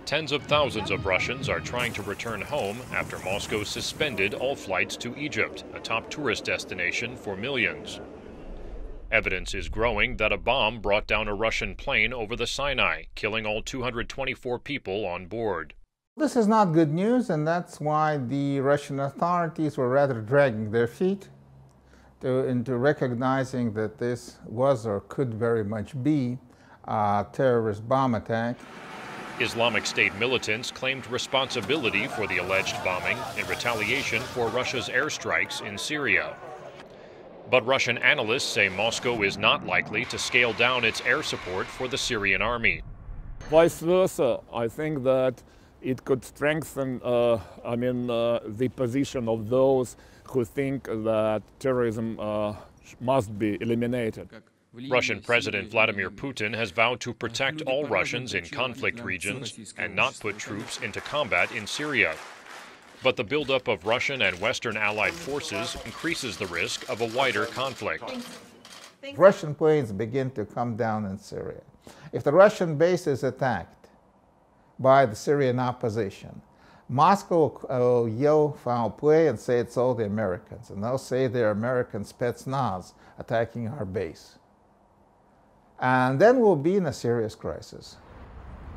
Tens of thousands of Russians are trying to return home after Moscow suspended all flights to Egypt, a top tourist destination for millions. Evidence is growing that a bomb brought down a Russian plane over the Sinai, killing all 224 people on board. This is not good news, and that's why the Russian authorities were rather dragging their feet into recognizing that this was or could very much be a terrorist bomb attack. Islamic State militants claimed responsibility for the alleged bombing in retaliation for Russia's airstrikes in Syria. But Russian analysts say Moscow is not likely to scale down its air support for the Syrian army. Vice versa, I think that it could strengthen the position of those who think that terrorism must be eliminated. Russian President Vladimir Putin has vowed to protect all Russians in conflict regions and not put troops into combat in Syria. But the buildup of Russian and Western allied forces increases the risk of a wider conflict. Russian planes begin to come down in Syria. If the Russian base is attacked by the Syrian opposition, Moscow will yell foul play and say it's all the Americans, and they'll say they're American Spetsnaz attacking our base. And then we'll be in a serious crisis.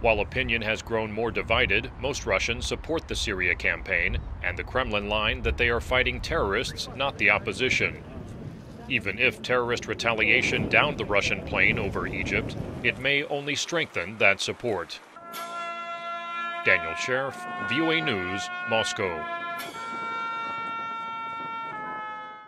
While opinion has grown more divided, most Russians support the Syria campaign and the Kremlin line that they are fighting terrorists, not the opposition. Even if terrorist retaliation downed the Russian plane over Egypt, it may only strengthen that support. Daniel Schearf, VOA News, Moscow.